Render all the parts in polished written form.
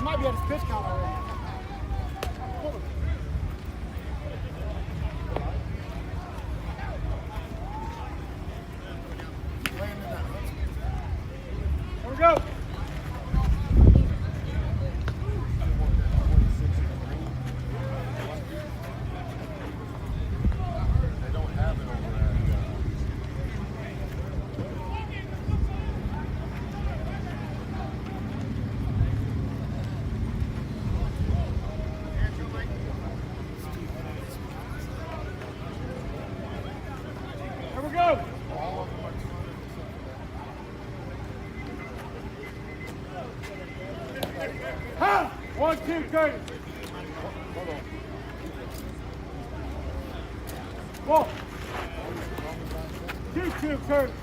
Might be at his pitch count already. Here we go. Ha! 1-2, Curtis. Ball. 2-2, Curtis.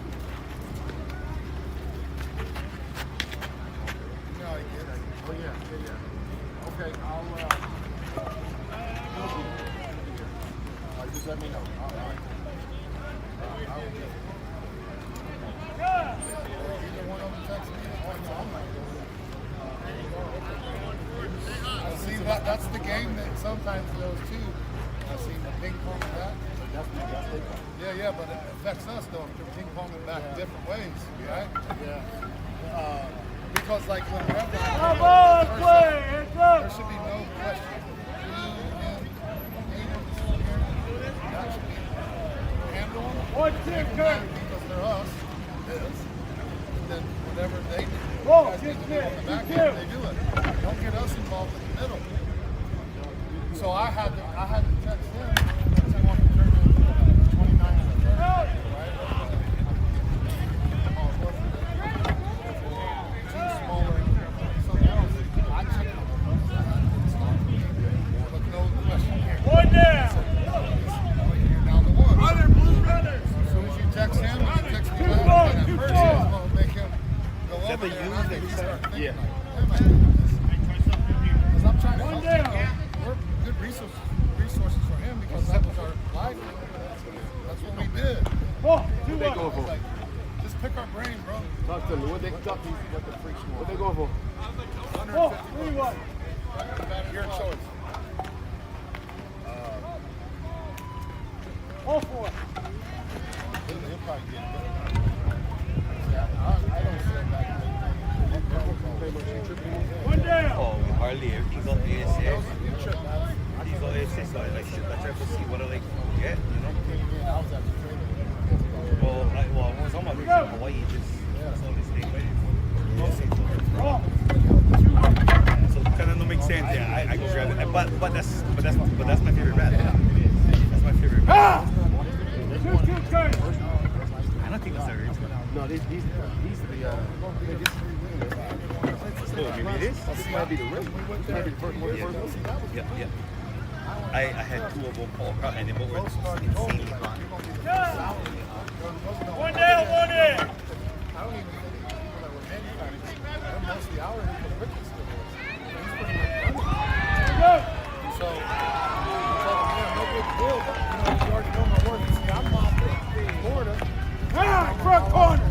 Okay, I'll just let me know. All right. Either one of them text me. I see that's the game that sometimes those two. I see the ping pong back. Yeah, but it affects us though if they're ping ponging back different ways, right? Yeah. Because like whenever there should be no question. That should be handle them. Because they're us. And then whatever they do, guys need to do on the back end, they do it. Don't get us involved in the middle. So I had to text him because he wanted to turn to 29 and a 30, right? Team smaller, something else. I checked him. But no question here. One down. You're down to one. Runner, blue runners. As soon as you text him, you text me back. And at first, it's going to make him go over there. And I think he started thinking, like, am I doing this? Because I'm trying to help him. We're good resources for him because that was our livelihood. That's what we did. They go for? Like, just pick our brain, bro. Talk to me. What they talk to you? What the freaks want? What they going for? 151. Your choice. All for it. He'll probably get it. I don't sit back and One down. Oh, hardly everything's on ASS. He's on ASS, so I like to try to see what I like get, you know? Well, some of it's in Hawaii, just all this thing, right? So it kind of don't make sense, yeah. I go grab it, but that's my favorite rat. That's my favorite rat. 2-2, Curtis. I don't think that's the original. No, these Oh, maybe it is? This might be the original. This might be the first one. Yeah. I had two of them all out, and they both were insanely gone. One down, one in. I don't even think the people that were manufacturing, they're mostly our Ricky still is. He's pretty much done. So, I told him, yeah, no big deal, but you already know my work. See, I'm not in Florida. Front corner.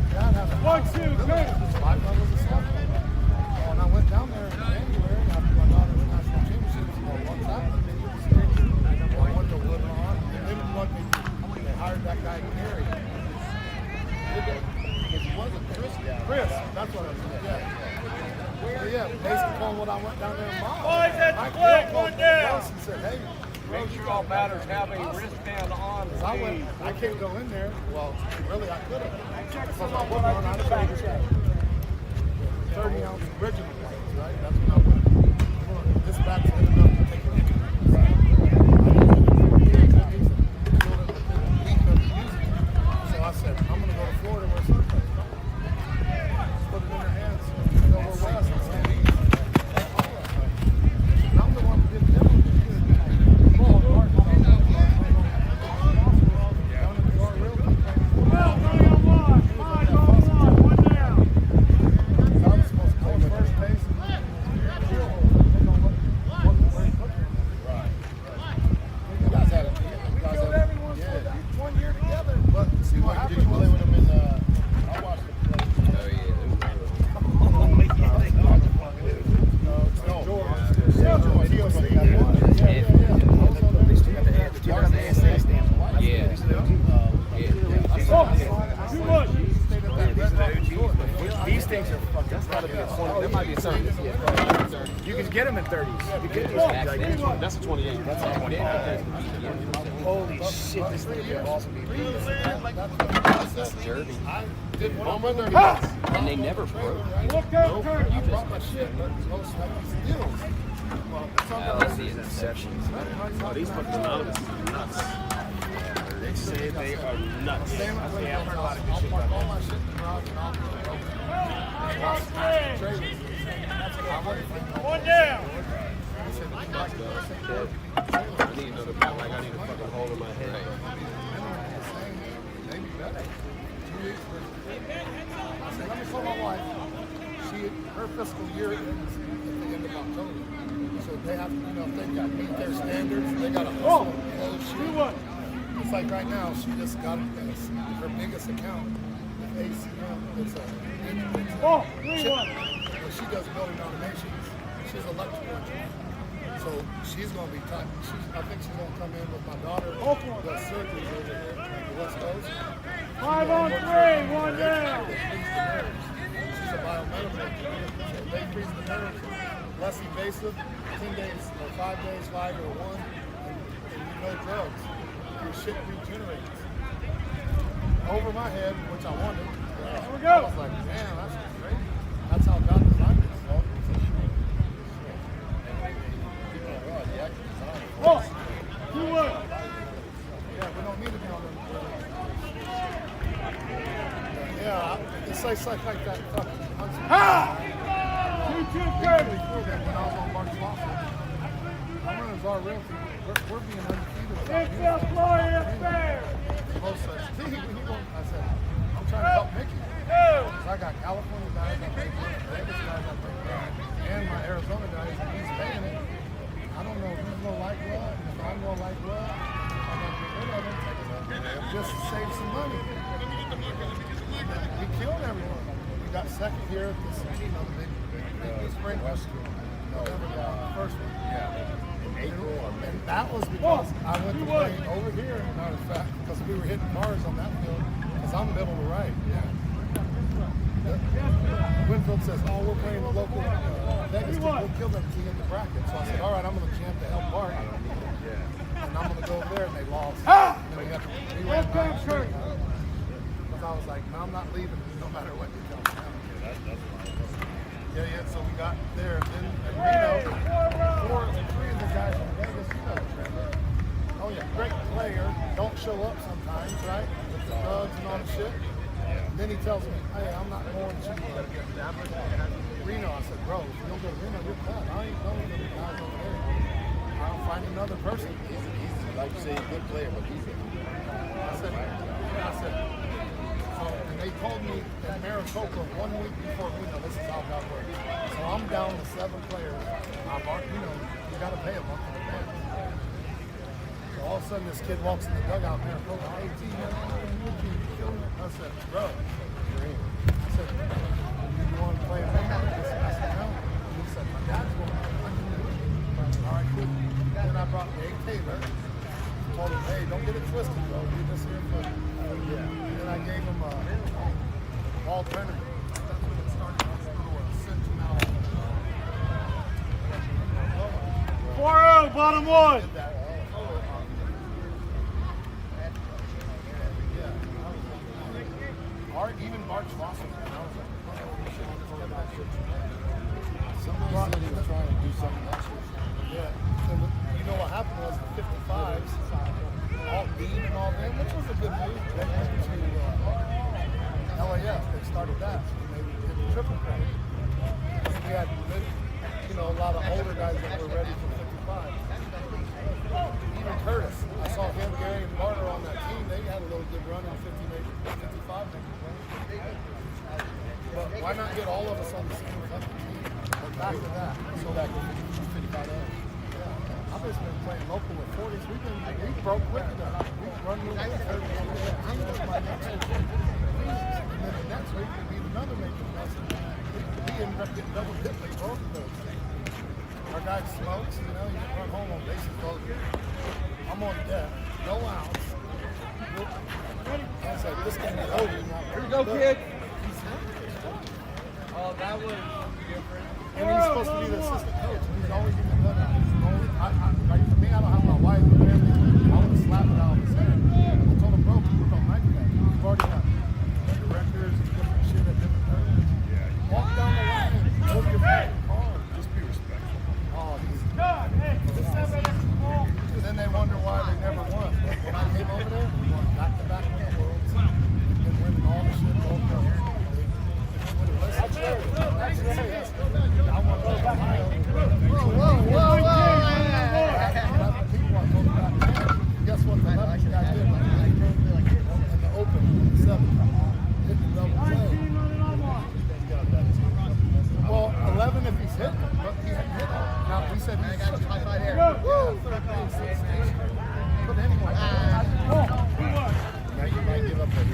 1-2, Curtis. Curtis. 5 levels of softball. When I went down there in January after my daughter's national championships, one time, I went to Woodlawn. They didn't want me. They hired that guy Gary. Chris, that's what I was saying. Yeah, based upon what I went down there and bought. Boys at the plate, one down. And said, hey, Make sure all batters have a wristband on. I can't go in there. Well, really, I could have. Because I wasn't on, I'd have 30-ounce original plates, right? That's when I went. This bat's good enough to take it. So I said, I'm going to go to Florida where something. Put it in their hands. Go over west and say, I'm the one who did them. Well, 3 on 1. 5 on 1. 1 down. I was supposed to play first base. You guys had it. One year together. But see what happened? Did you play with him in? I watched him play. These things are fucking. That's gotta be a 20. That might be a 30. You can get them in 30s. You get these things like that's a 28. That's a 28. Holy shit! This thing is awesome. That's Derby. I did one on my 30. And they never broke. Look out, Kurt. I brought my shit, but most of these deals. Well, it's all Let's see his exceptions. Oh, these fucking anonymous is nuts. They say they are nuts. I've heard a lot of good shit about all my shit in the garage and all. 1 down. I need another ball. Like I need a fucking hole in my head. Maybe better. 2 weeks. I said, let me call my wife. Her fiscal year ends at the end of October. So they have to, if they got to meet their standards, they got to hustle and close shit. It's like right now, she just got her biggest account with ACM. It's a chip. She does building automations. She's electrical engineer. So she's going to be tight. I think she's going to come in with my daughter. The surgery over here on the West Coast. 5 on 3. 1 down. She's a biomedical. So they freeze the nerves. Less invasive. 10 days or 5 days, 5 or 1, and no drugs. Your shit regenerates. Over my head, which I wanted. Here we I go. was like, man, that's great. That's how God designed this. Oh, 2 1. Yeah, we don't need to be on them. Yeah, it's like that fucking Huntsman. Ha! 2-2 Kirby. Before that, when I was on Mark's Law Firm, I'm running our realty. We're being undefeated without It's the Florida Bears. most such. I said, I'm trying to help Mickey. Two. I got California guys, I think Vegas guys, I think, and my Arizona guys, and he's paying it. I don't know who's gonna like what, and if I'm gonna like what, I'm gonna get rid of it. Just to save some money. We killed everyone. We got second here at this, the big spring West. First one. And that was because I went to play over here, matter of fact, because we were hitting cars on that field, because I'm middle to right. Winfield says, oh, we're playing the local Vegas team, we'll kill them to get the bracket. So I said, all right, I'm going to jam to help Park. And I'm going to go over there, and they lost. And then we got to reran because I was like, no, I'm not leaving no matter what you tell me. Yeah, so we got there. And then Reno, 3 of the guys from Vegas, Trevor. Oh, yeah, great player. Don't show up sometimes, right? With the drugs and all the shit. And then he tells me, hey, I'm not going to Reno. I said, bro, if you don't go to Reno, you're cut. I ain't going to the guys over there. I'll find another person. He's like you say, a good player, but he's I said, so, and they told me in Maricopa 1 week before Reno, this is how God works. So I'm down to 7 players. You got to pay them month in advance. So all of a sudden, this kid walks in the dugout in Maricopa. Hey, T, man, I said, bro, you're in. I said, you want to play a game? I said, no. He said, my dad's going to play. All right, cool. Then I brought Dave Taylor. Told him, hey, don't get it twisted, bro. Do this here for And then I gave him Paul Turner. Bottom one. Even March Foster, somebody said he was trying to do something else. Yeah. So you know what happened was the 55s, all Dean and all them, which was a good move. They went to LAF. They started that. And they did the triple crown. We had, a lot of older guys that were ready for 55. Even Curtis, I saw him, Gary, and Barter on that team. They had a little good run in 55 maybe. But why not get all of us on the same fucking team? But back to that. So that 55. Yeah. I've just been playing local with 40s. We broke with them. We run with them. I'm with my next week. And then the next week would be another major lesson. We ended up getting double hit like both of those. Our guy smokes, you run home on bases both. I'm on deck. No outs. I was like, this game is over. Here we go, kid. Oh, that was different. And he's supposed to be the assistant coach. And he's always in the dugout. Like for me, I don't have my wife or family. I would have slapped it out of his head. I told him, bro, people don't like that. You've already got directors and different shit at different tournaments. Yeah. Walk down the line. Go to your fucking car. Just be respectful. Oh, he's good. Hey, and then they wonder why they never won. When I came over there, we won back-to-back in the world. We've been winning all the shit all the time. That's right. That's right. I want to go back. Whoa. Guess what the left guy did? In the open, 7. Hit the double play. Well, 11 if he's hit, but he hadn't hit all. Now, he said he's got a right here. Woo! Put anyone. Now you might give up that.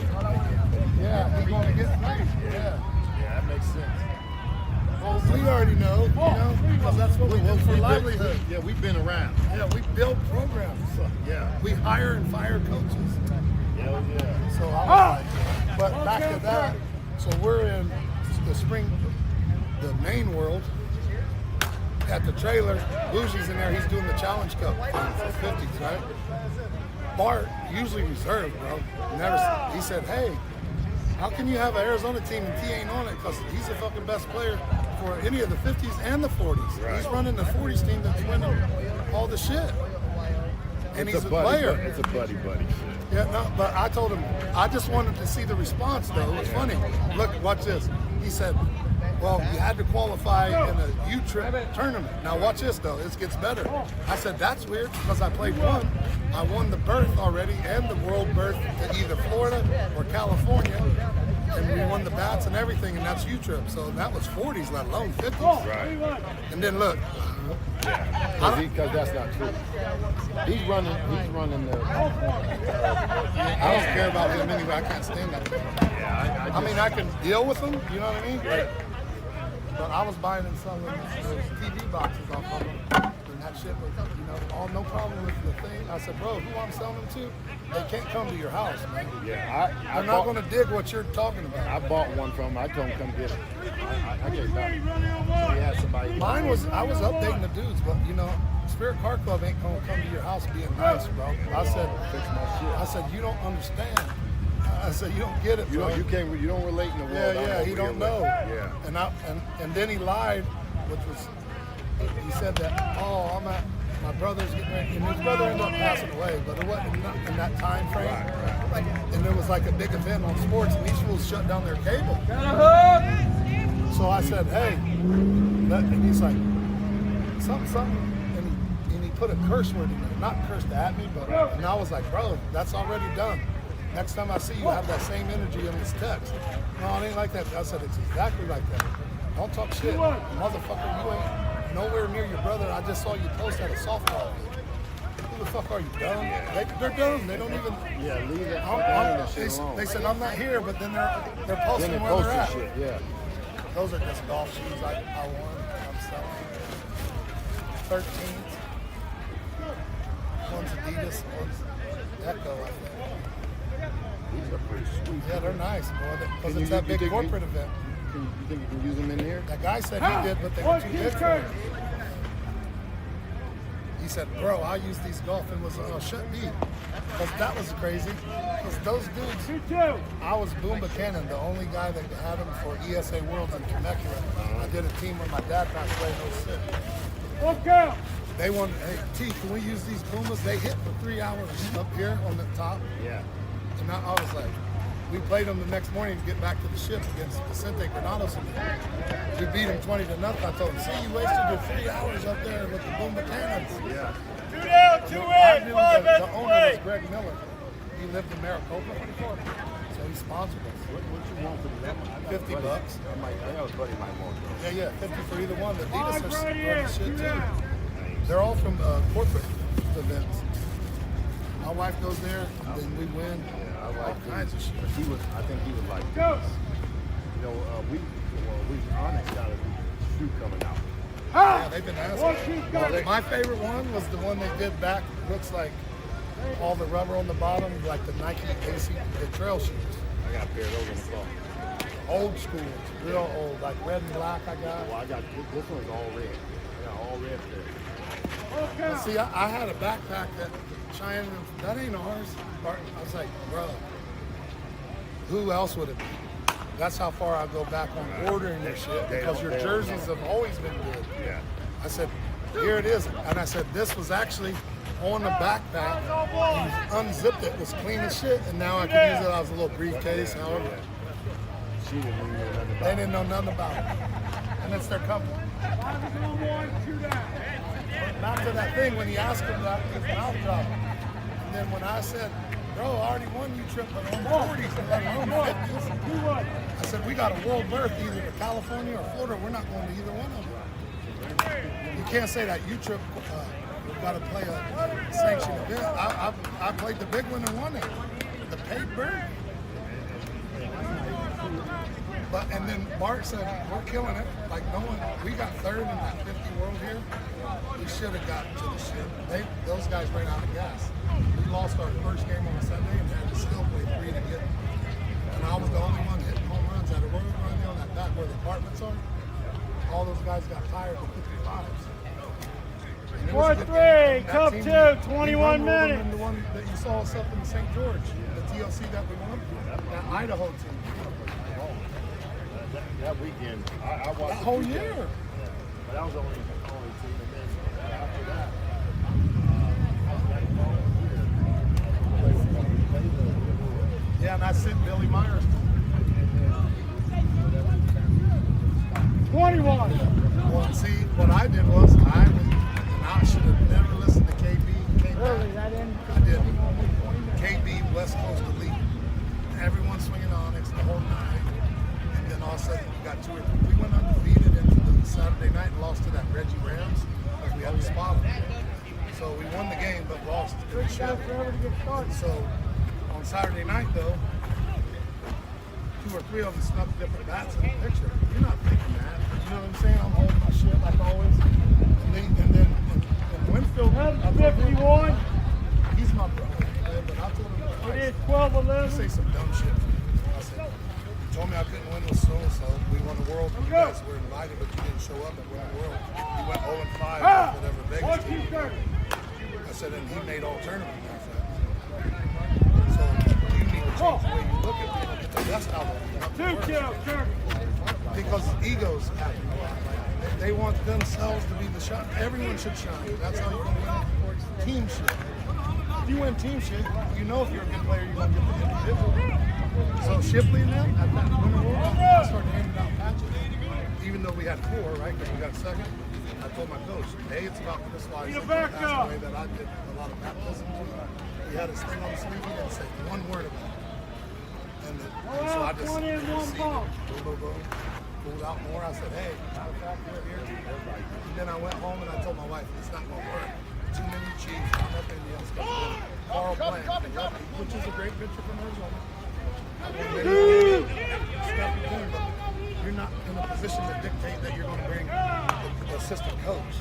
Yeah, he's going to get 3. Yeah, that makes sense. Well, we already know, because that's what we do for livelihood. Yeah, we've been around. Yeah, we build programs. So, yeah. We hire and fire coaches. Hell yeah. So I was like, but back to that, so we're in the spring, the main world, at the trailer. Bougie's in there, he's doing the Challenge Cup for 50s, right? Bart, usually reserved, bro. He said, hey, how can you have an Arizona team and T ain't on it? Because he's the fucking best player for any of the 50s and the 40s. Right. He's running the 40s team that's winning all the shit. And he's a player. It's a buddy shit. Yeah, no, but I told him, I just wanted to see the response, though. It was funny. Look, watch this. He said, well, you had to qualify in a U-Trip tournament. Now, watch this, though. It gets better. I said, that's weird, because I played one. I won the berth already and the world berth to either Florida or California. And we won the bats and everything, and that's U-Trip. So that was 40s, let alone 50s. Right. And then look. Because that's not true. He's running the. I don't care about him anyway. I can't stand that. Yeah, I mean, I can deal with him. You know what I mean? Like, but I was buying and selling those TV boxes off of them. And that shit was, all no problem with the thing. I said, bro, who I'm selling them to, they can't come to your house, man. Yeah, I'm not going to dig what you're talking about. I bought one from him. I told him come get it. I gave it back. So he had somebody. Mine was, I was updating the dudes, but Spirit Car Club ain't going to come to your house being nice, bro. I said, you don't understand. I said, you don't get it, bro. You don't relate in the world. Yeah, he don't know. Yeah. And then he lied, which was, he said that, my brother's getting ready, and his brother ended up passing away, but it wasn't in that time frame. Right. And there was like a big event on sports, and these fools shut down their cable. So I said, hey, and he's like, something, and he put a curse word in there, not cursed at me, but, and I was like, bro, that's already done. Next time I see you, have that same energy in this text. No, it ain't like that. I said, it's exactly like that. Don't talk shit. Motherfucker, you ain't nowhere near your brother. I just saw you post at a softball. Who the fuck are you, dumb? They're dumb. They don't even. Yeah, leave that shit alone. They said, I'm not here, but then they're posting where they're at. Shit, yeah. Those are just golf shoes I won. I'm selling. 13s. One's Adidas, one's Echo, I think. These are pretty sweet. Yeah, they're nice, boy. Because it's that big corporate event. You think you can use them in here? That guy said he did, but they were too big for him. He said, bro, I use these golf and was shut me. Because that was crazy. Because those dudes, 2-2. I was Boom Buchanan, the only guy that had them for ESA Worlds in Temecula. I did a team when my dad passed away in 06. Look out. They wanted, hey, T, can we use these Boombas? They hit for 3 hours up here on the top. Yeah. And I was like, we played them the next morning to get back to the ship against Vicente Granados. We beat them 20-0. I told him, see, you wasted your 3 hours up there with the Boom Buchanans. Yeah. 2 down, 2 I in, knew 5 the at owner was 3. Greg Miller. He lived in Maricopa. So he sponsored us. What you want for them? $50. I'm like, I got a buddy might want those. Yeah, 50 for either one. The Adidas 5 are right running here, shit 2 too. down. They're all from corporate events. My wife goes there, and then we win. Yeah, I All like kinds of shit. I think he would like Go. You know, Onyx got a shoe coming out. Yeah, they've been asking. 1 2 Well, my favorite one was the one they did back. Looks like all the rubber on the bottom, like the Nike AC, the trail shoes. I got a pair of those on the floor. Old school, real old, like red and black. I got. Well, I got this one's all red. I got all red pair. But see, I had a backpack that Cheyenne, that ain't ours. I was like, bro, who else would it be? That's how far I go back on ordering your shit because your jerseys have always been good. Yeah. I said, here it is. And I said, this was actually on the backpack. You unzipped it, it was clean as shit, and now I can use it as a little briefcase, however. She didn't even know nothing about They didn't know nothing about it. And it's their company. 5 is on 1, 2 down. Back to that thing when he asked him about his mouth dropped. And then when I said, bro, I already won you trip on the 40s and let alone 50s. 2 1. I said, we got a world berth either to California or Florida. We're not going to either one of them. You can't say that you trip got to play a sanctioned event. I played the big one and won it. The paid berth. But and then Bart said, we're killing it. Like no one, we got third in that 50 world here. We should have gotten to the ship. Those guys ran out of gas. We lost our first game on a Sunday and had to still play 3 to get. And I was the only one hitting home runs at a road run on that back where the apartments are. All those guys got tired with 55s. 4-3, cup 2, 21 minutes. And the one that you saw us up in St. George, the TLC that we won, that Idaho team. that weekend. I watched That the whole weekend. year. But that was the only team. And then after that, Yeah, and I sent Billy Myers. 21. Well, see, what I did was I should have never listened to KB. Came Really, back. that end? I did. KB, West Coast Elite. Everyone swinging Onyx the whole night. And then all of a sudden, we got 2 or 3. We went undefeated into the Saturday night and lost to that Reggie Rams because we had to spot them. So we won the game but lost to the Got ship. forever to get started. So on Saturday night, though, 2 or 3 of them snuck different bats in the picture. You're not thinking that. You know what I'm saying? I'm holding my shit like always. And then Winfield, I told him, 51. he's my brother, but I told him It twice. is 12 You 11. say some dumb shit. I said, you told me I couldn't win with so-and-so. We won the world. You guys were invited, but you didn't show up and win the world. You went 0-5 with whatever Vegas 1 team. 2 30. I said, and he made all tournament after that. So you need to change the way you look at people. Get the best out of them. not the 2 worst. kills, 30. Because egos happen a lot. Like, they want themselves to be the shot. Everyone should shine. That's how you're going to win team shit. If you win team shit, you know if you're a good player, you're going to get the individual. So Shipley and them, at that winter world, I started handing out patches. Even though we had 4, right, because we got second, I told my coach, hey, it's about this why he's passed away that I did a lot of baptism to. He had his thing on the sleeve, he didn't say one word about it. And so I just 20 and 1 ball. boom. Pulled out more. I said, hey, matter of fact, we're here. And then I went home and I told my wife, it's not going to work. Too many Chiefs. I'm up in the other stuff. Carl Plant, which is a great picture from Arizona. Step in, but you're not in a position to dictate that you're going to bring the assistant coach.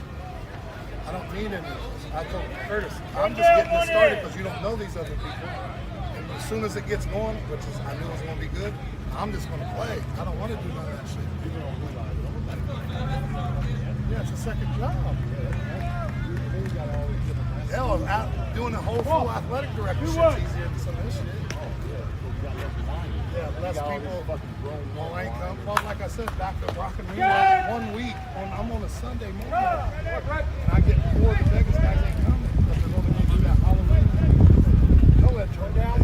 I don't need any of those. I told Curtis, I'm just getting it started because you don't know these other people. And as soon as it gets going, which is I knew it was going to be good, I'm just going to play. I don't want to do none of that shit. Yeah, it's a second job. Hell, doing the whole full athletic director shit's easier than some of this shit. Yeah, less people. Well, I ain't come. Well, like I said, back to Rock and Ring like 1 week. I'm on a Sunday morning, and I get 4 of the biggest guys ain't coming because they're only going to do that Halloween. Co-ed down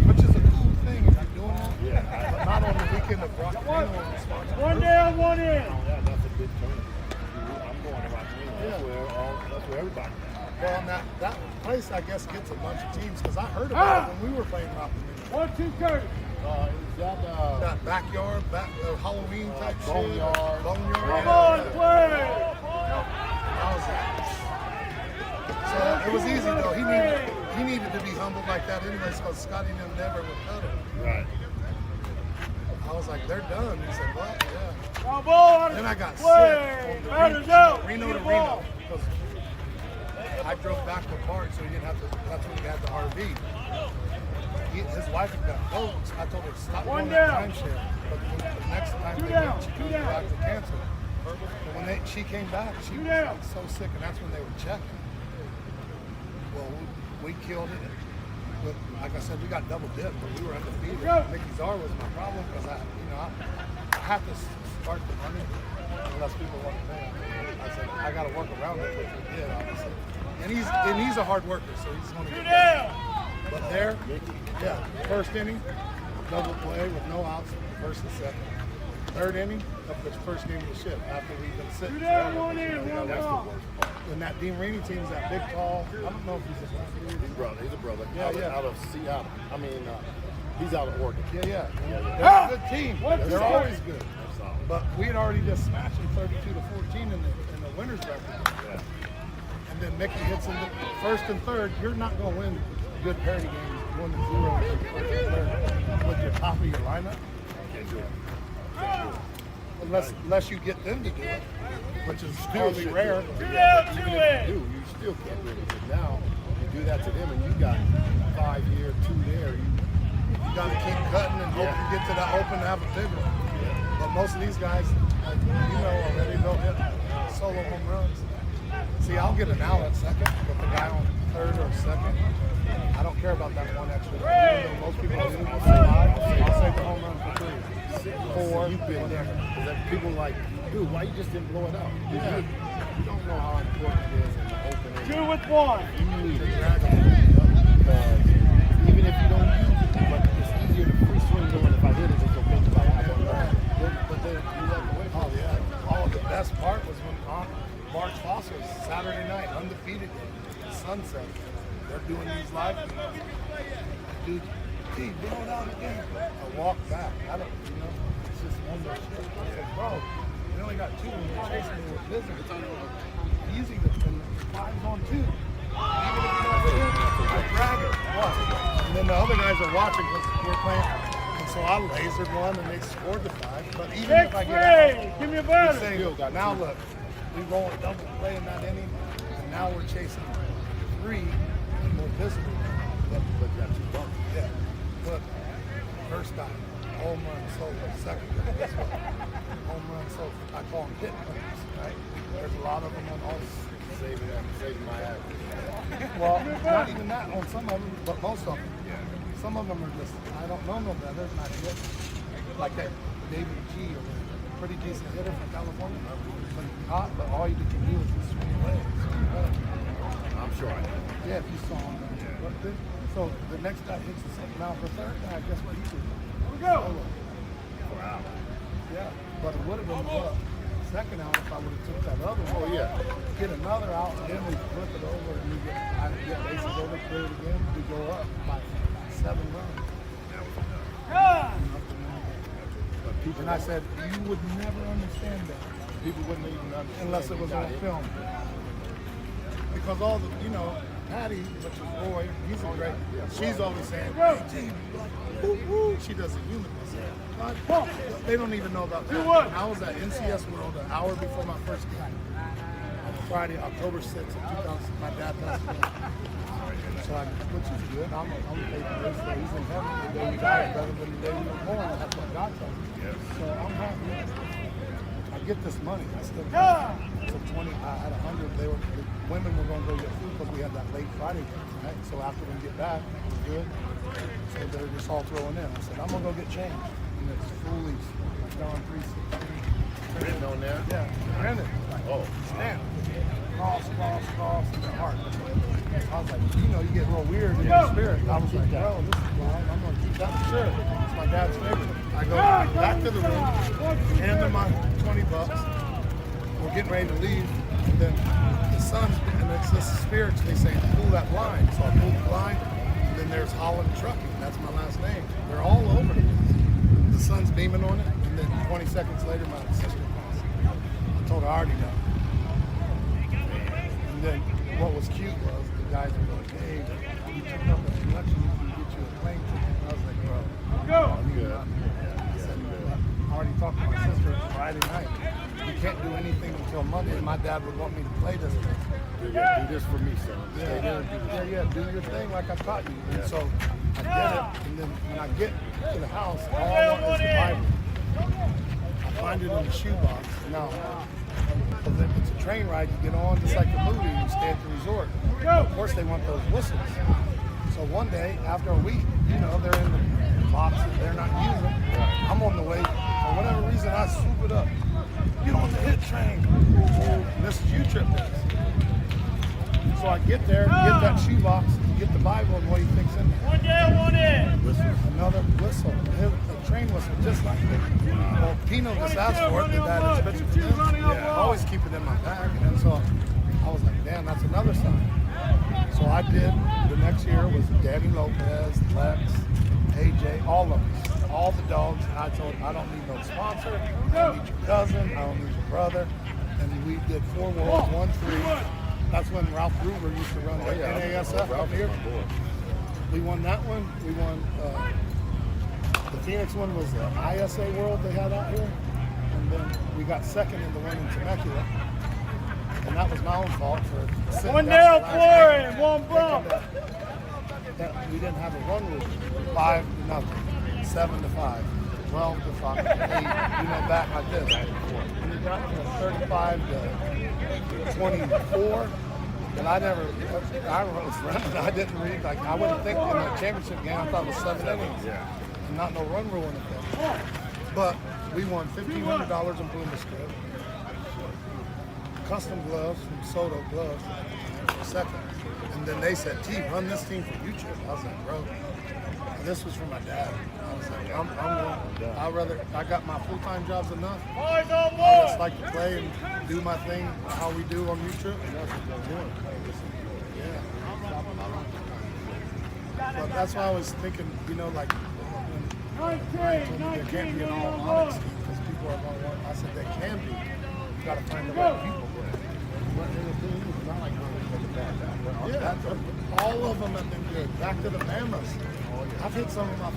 which is a cool thing if you're doing that. Yeah. But not on the weekend of Rock and Ring. One down, one in. Yeah, that's a big turn. I'm going to Rock and Ring. That's where everybody. Well, and that place, I guess, gets a bunch of teams because I heard about it when we were playing Rock and Ring. 1-2 Curtis. Is that backyard, Halloween type boneyard. shit? Boneyard. Come on, play! How was that? So it was easy though. He needed to be humbled like that anyways because Scotty never would cut him. Right. I was like, they're done. He said, well, yeah. Ball, then I got play. sick. Batter's out. Reno to Reno. Because I drove back to Park, so he didn't have to. That's when he had the RV. His wife had got boats. I told her stop One doing that down. timeshare. But the next time Two they down. went, she Two came down. back to cancel. But when she came back, she was down. like so sick, and that's when they were checking. Well, we killed it. But like I said, we got double dipped, but we were undefeated. Mickey Czar was my problem because I have to start the money unless people want to pay. I said I got to work around it, which we did, obviously. And he's a hard worker, so he's going to get better. But there, yeah, first inning, double play with no outs, first and second. Third inning of the first game of the shift after we've been sitting. 2 down, 1 in, 1 That's the ball. worst part. And that Dean Rainey team's that big, tall. I don't know if he's a He's a brother. Yeah, Out of Seattle. I mean, he's out of Oregon. Yeah. They're a good team. They're always good. But we had already just smashed them 32-14 in the winners bracket. Yeah. And then Mickey hits in the first and third. You're not going to win good parity games 1-0 with your top of your lineup. Can't do it. Unless you get them to do it, which is hardly rare. 2 down, 2 Even if in. you do, you still can't win it. But now, you do that to them, and you got 5 here, 2 there. You got to keep cutting and hope you get to that open to have a big one. But most of these guys, like, already they'll hit solo home runs. See, I'll get an out at second with the guy on third or second. I don't care about that one extra. Even though most people do. I'll say the home run for 3. 4. You've been there. People like, dude, why you just didn't blow it out? Yeah. You don't know how important it is in the opening. 2 with 1. You need to drag them because even if you don't use it, but it's easier to free swing going if I hit it, it's okay if I have one run. But then you like the way. Oh, yeah. Oh, the best part was when March Foster's Saturday night, undefeated game, sunset. They're doing these live games. Dude, gee, blow it out again. I walk back. I don't, it's just one more shit. I said, bro, we only got 2 and you're chasing me with business. It's easy to win 5's on 2. Even if you don't hit, I drag it. What? And then the other guys are watching because we're playing. And so I lasered one and they scored the 5. But even if I get out, Give me a batter. saying, now look, we rolling double play in that inning, and now we're chasing 3 and more visible. But Got 2 bumps. yeah, look, first guy, home run solo. Second guy, guess what? Home run solo. I call them hit runners, right? There's a lot of them on all Saving my ass. well, not even that on some of them, but most of them. Some of them are just, I don't know no better than I hit. Like that David G, or pretty decent hitter from California. But hot, but all you can do is just swing away. I'm sure I know. Yeah, if you saw him. But then, so the next guy hits the second out for third guy, guess what he did? Here we go. Wow. Yeah, but it would have been the second out if I would have took that other one. Oh, yeah. Get another out, and then we flip it over, and we get bases over, clear it again. We go up by 7 runs. And I said, you would never understand that. People wouldn't even understand Unless it was on film. Because all the, Patty, which is Roy, he's a great, she's always saying, hey, G, woo, woo. She does a human. They don't even know about that. I was at NCS World an hour before my first game. On Friday, October 6th, 2000, my dad passed away. So which is good. I'm a patriotic, so he's in heaven. The day he died better than the day we were born. That's what God told me. So I'm happy. I get this money. I still got it. So 20, I had 100. The women were going to go get food because we had that late Friday game, right? So after we get back, we're good. So they're just all throwing in. I said, I'm going to go get change. And it's Foolies, John 316. Written on there? Yeah, printed. Oh. Stamp. Cross, and the heart. I was like, you know, you get real weird in your spirit. I was like, bro, this is wild. I'm going to keep that for sure. It's my dad's favorite. I go back to the room, hand them my $20. We're getting ready to leave. And then the sun's, and it's the spirits, they say, pull that blind. So I pull the blind, and then there's Holland Trucking. That's my last name. They're all over it. The sun's beaming on it, and then 20 seconds later, my sister calls. I told her I already know. And then what was cute was the guys were like, hey, you took up a collection, you can get you a plane ticket. I was like, bro, I'm good. I said, I already talked to my sister Friday night. You can't do anything until Monday. My dad would want me to play this. Do this for me, son. Stay there and do this. Do your thing like I taught you. And so I did it, and then when I get to the house, all I want is the Bible. I find it in the shoebox. Now, it's a train ride you get on, just like the movie, you stay at the resort. Of course, they want those whistles. So one day, after a week, you know, they're in the box that they're not using. I'm on the way. For whatever reason, I swoop it up. Get on the hit train. And this is U-Trip days. So I get there, get that shoebox, get the Bible, and what do you think's in there? One down, one in. Another whistle, a train whistle, just like it. Well, Pino just asked for it, the guy that's bitching for him. I always keep it in my bag. And so I was like, damn, that's another sign. So I did, the next year was Danny Lopez, Lex, AJ, all of us, all the dogs. I told I don't need no sponsor, I don't need your cousin, I don't need your brother. And we did 4 worlds, 1-3. That's when Ralph Gruber used to run the NASF up here. We won that one. We won, the Phoenix one was the ISA World they had out here. And then we got second in the one in Temecula. And that was my own fault for sitting One down down, the last 4 in, game, 1 bump. that we didn't have a run rule. 5-0, 7-5, 12-5, 8, you know, back like this. When it got to 35 to 24, and I was running, I didn't read, like, I wouldn't think in the championship game, I thought it was 7 innings. And not no run rule in it. But we won $1,500 in Blooming Script. Custom gloves from Soto Gloves for second. And then they said, T, run this team for U-Trip. I was like, bro, and this was from my dad. I was like, I'm going, I got my full-time jobs enough. Boys on I just board. like to play and do my thing, how we do on U-Trip. And that's what they're doing. Yeah. But that's why I was thinking, you know, like, when there can't be an all Onyx team because people are going to want, I said, they can be. You got to find the right people. Yeah, all of them have been good. Back to the Bamas. I've hit some of my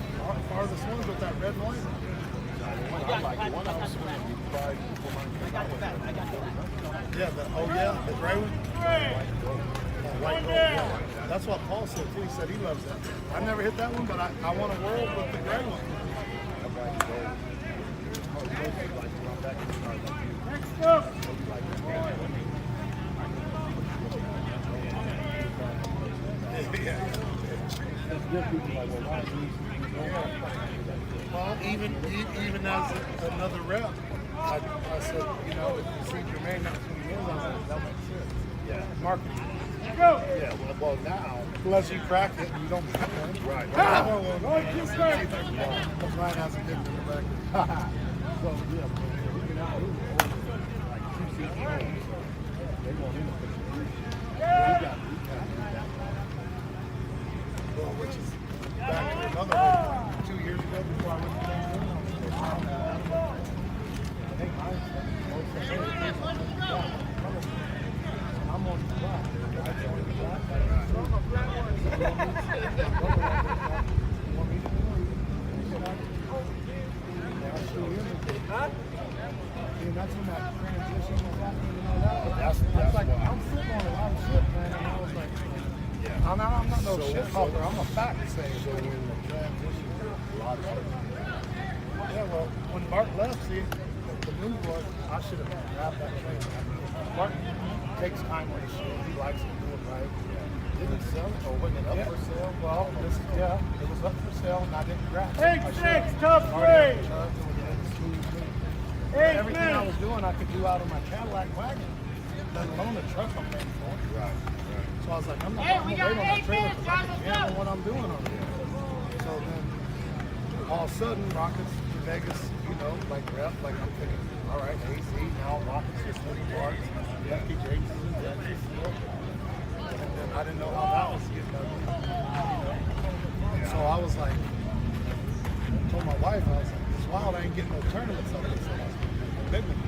farthest ones with that red line. Yeah, the gray one. White gold, yeah. That's what Paul said too. He said he loves that. I never hit that one, but I want a world with the gray one. Next up. Well, even as another rep, I said, you know, if you see Jermaine not 20 years, I was like, that makes sense. Yeah. Marketing. Go. Yeah, well now, Unless you crack it and you don't crack it. right. Because Ryan has a dick in the back. So, yeah, we can out like 2 CEOs. They want him to put we got that. Well, which is back to another one. 2 years ago before I went to Cancun. I think I'm on the block. That's when that transition was happening and all that. That's like, I'm sitting on a lot of shit, man, and I was like, I'm not no shit talker, I'm a fact sayer. So when the transition, a lot of shit. Yeah, well, when Bart left, see, the news was I should have grabbed that trailer. Martin takes time with his shit. He likes to do it right. Didn't sell it or wasn't it up for sale? Well, it was up for sale and I didn't grab it. 8-6, top three. Everything I was doing, I could do out of my Cadillac wagon, let alone the truck I'm paying for. Right. So I was like, I'm not going to wait on that trailer because I can handle what I'm doing on here. So then, all of a sudden, Rockets to Vegas, like rep, like I'm thinking, all right, AC, now Rockets just winning parts, Lefty Jakes is in Texas, and then I didn't know how that was getting done. So I was like, I told my wife, I was like, it's wild, I ain't getting no tournaments on this. Big ones.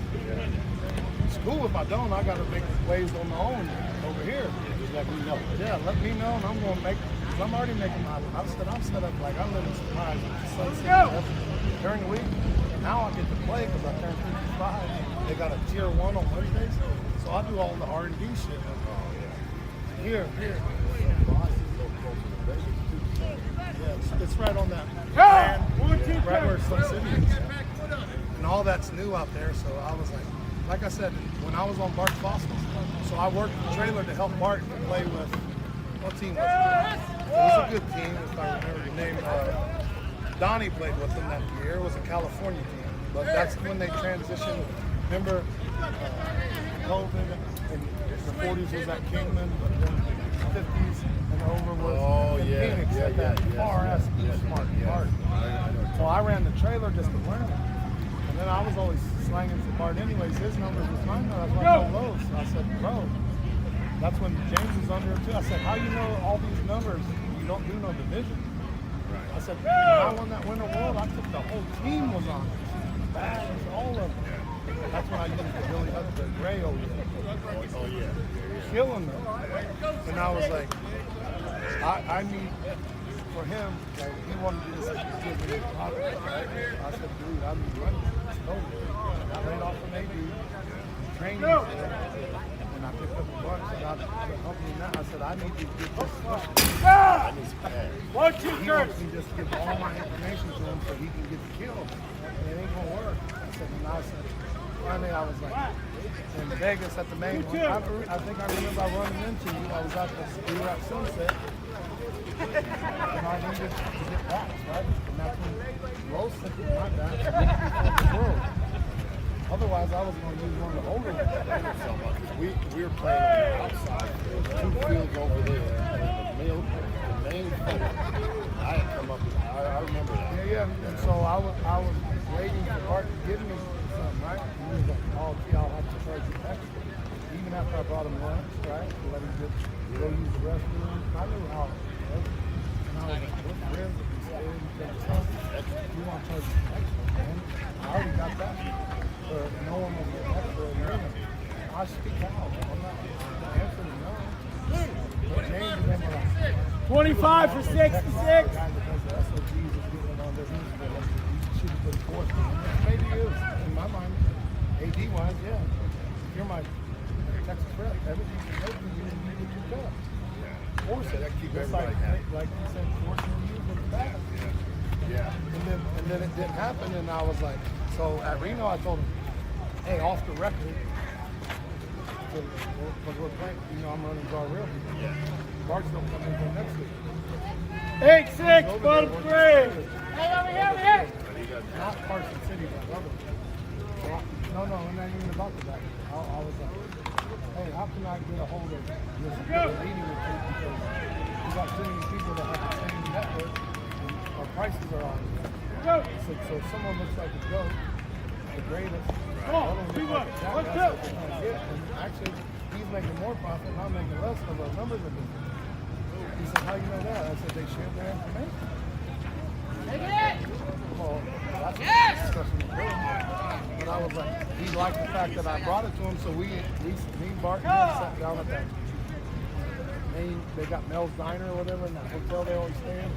It's cool if I don't, I got to make waves on my own over here. Just let me know. Yeah, let me know, and I'm going to make, because I'm already making my, I'm set up like I live in Surprise. During the week, now I get to play because I turned 55. They got a tier 1 on Wednesdays, so I do all the R&D shit. Here. Yeah, it's right on that. Right where Sun City is. And all that's new out there, so I was like I said, when I was on Bart's Fossils, so I worked the trailer to help Bart play with, what team was it? It was a good team, if I remember the name. Donnie played with them that year. It was a California team, but that's when they transitioned. Remember, COVID in the 40s was at Kingman, but then the 50s and over was in Phoenix at that far-ass smart Bart. So I ran the trailer just to learn it. And then I was always slanging for Bart anyways. His numbers was mine, I was running low. So I said, bro, that's when James was under it too. I said, how you know all these numbers? You don't do no division. I said, when I won that Winter World, I took the whole team was on it. The bags, all of them. That's when I used to really up the gray over there. Oh yeah. Killing them. And I was like, I need, for him, like, he wanted to just give me a product. I said, dude, I need money. I laid off from AD, training for it, and I picked up a bunch and I helped me now. I said, I need to get this push. I need some cash. He wants me just to give all my information to him so he can get the kill. It ain't gonna work. I said, finally I was like, in Vegas at the main one. I think I remember I running into you. I was out there, we were at Sunset. And I needed to get bats, right? And that's when Rose sent me my bats the world. Otherwise, I was going to use one of the older ones. We were playing on the outside. There was 2 fields over there. And the main field, I had come up with, I remember that. Yeah. And so I was waiting for Bart to give me something, right? And he was like, oh, gee, I'll have to charge you extra. Even after I brought him lunch, right? To let him go use the restroom. I knew how it was. And I was like, what risk if you stay in the extra? You want to charge me extra, man? I already got that. No one will get extra in there. I speak out. I'm not answering no. But James and them were like, 25 for 66. guy that does the SOGs is getting it on their knees. He should have been forced. Maybe he is. In my mind, AD wise, yeah. If you're my Texas rep, everything you know, you get your cut. Force it. That keep Just everybody happy. like you said, forcing you to the back. Yeah. And then it didn't happen, and I was like, so at Reno, I told him, hey, off the record, because we're playing, I'm running Jar Real. Yeah. Bart's don't come in until next week. 8-6, bottom 3. Hey, over here. Not Carson City, but other. No, it ain't even about the back. I was like, hey, how can I get a hold of this meeting with you? Because we got too many people that have the same network, and our prices are all. So if someone looks like a goat, the greatest. Come on, let's go. Actually, he's making more profit and I'm making less because our numbers are different. He said, how you know that? I said, they share their information. Take it! Well, that's discussion with him. But I was like, he liked the fact that I brought it to him, so me and Bart sat down at that main, they got Mel's Diner or whatever in that hotel they always stay in.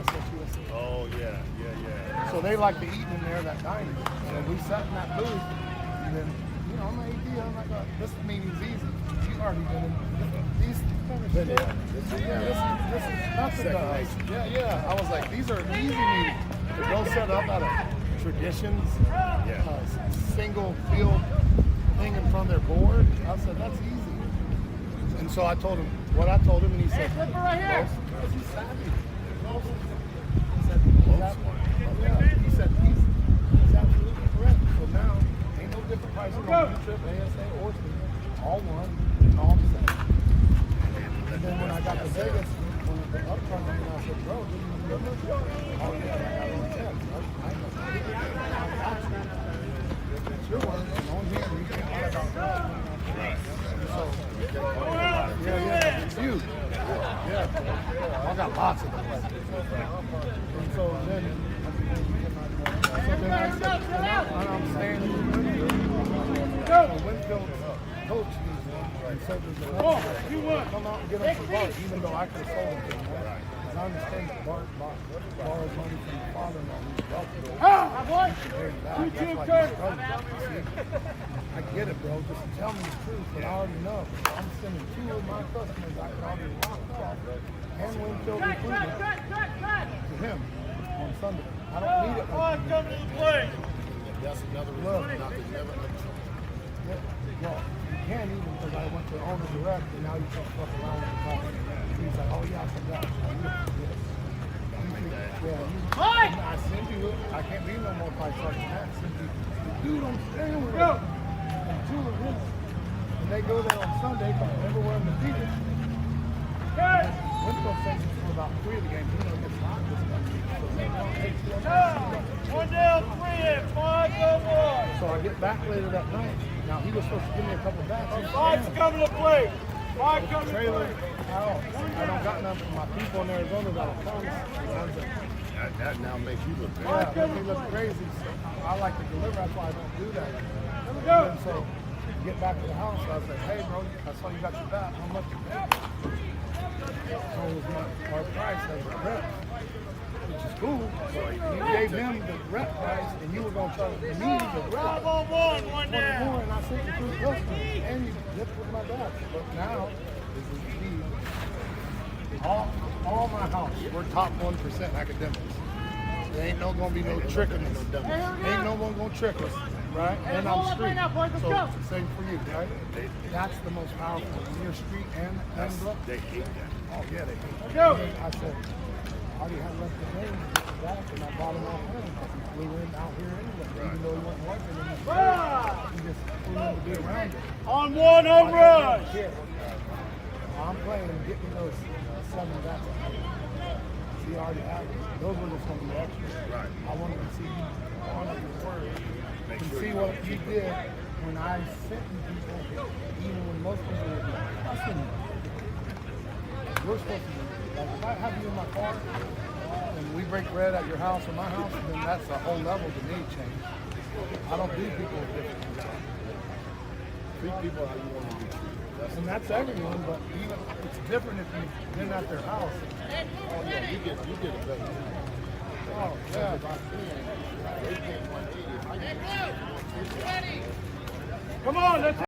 SSUSC. Oh yeah. So they like to eat in there, that diner. So we sat in that booth, and then, I'm an AD, I'm like, this meeting's easy. You've already been in these kind of shit. This is nothing to us. Yeah. I was like, these are easy meetings to go set up at a traditions, single field thing in front of their board. I said, that's easy. And so I told him what I told him, and he said, Flipper right here. he's savvy. He said, he said, he's absolutely correct. So now, ain't no different pricing on U-Trip, ASA, or speed. All one, and all the same. And then when I got to Vegas, when the upfront, I said, bro, did you remember? Oh yeah, I got on 10. I know. It's your one, and on here, you can't lie about that. So, yeah, it's huge. Yeah, I got lots of them. And so then I said, and I'm staying in Winfield's coach needs one, and so does the one. Come out and get them for Bart, even though I could have sold them to him. And I understand that Bart borrows money from the father-in-law who's wealthy. I get it, bro. Just tell me the truth, but I already know. I'm sending 2 of my customers I can already rock and Winfield recruitment to him on Sunday. I don't need it. Come to the plate. That's another reason not to never. Well, you can't even because I went to owner direct and now you can't fuck around with the call. He's like, oh yeah, I forgot. I send you, I can't be no more price like that. Dude, I'm staying with him. And 2 of his. And they go there on Sunday, everywhere in the field. Winfield sends us for about 3 of the games. You know, it gets hot this time. 1 down, 3 in, 5 no more. So I get back later that night. Now he was supposed to give me a couple bats. 5's coming to play. 5 coming to Trailer play. out. I don't got nothing for my people in Arizona that'll promise. That now makes you look Yeah, bad. make me look crazy. So I like to deliver. That's why I don't do that. Here we go. And so get back to the house. I was like, hey, bro, I saw you got your bat. How much you pay? So it was our price as a rep, which is cool. So you gave them the rep price, and you were going to charge me the rep. 5 on 1, 1 down. More, and I sent you 2 customers, and you dipped with my bat. But now, this is the key. All my house, we're top 1% academics. There ain't no gonna be no tricking us. Ain't no one gonna trick us, right? And I'm street. So it's the same for you, right? That's the most powerful. When you're street and bluff. They hate that. Oh yeah, they hate it. Go. I said, I already had left the game back, and I bought him off him because he flew in out here anyway. Even though he wasn't working, he just flew in to be around it. On 1, home run. I'm playing and getting those 7 bats. See, I already have it. Those were just going to be extra. Right. I wanted to see you honor your word. To see what you did when I sent you people, even when most people were like, listen, we're supposed to, like, if I have you in my car and we break bread at your house or my house, then that's a whole level to me change. I don't do people differently. Treat people how you want to be treated. And that's everyone, but even it's different if you've been at their house. Oh yeah, you get a better. Oh, yeah. They get 180. Come on, let's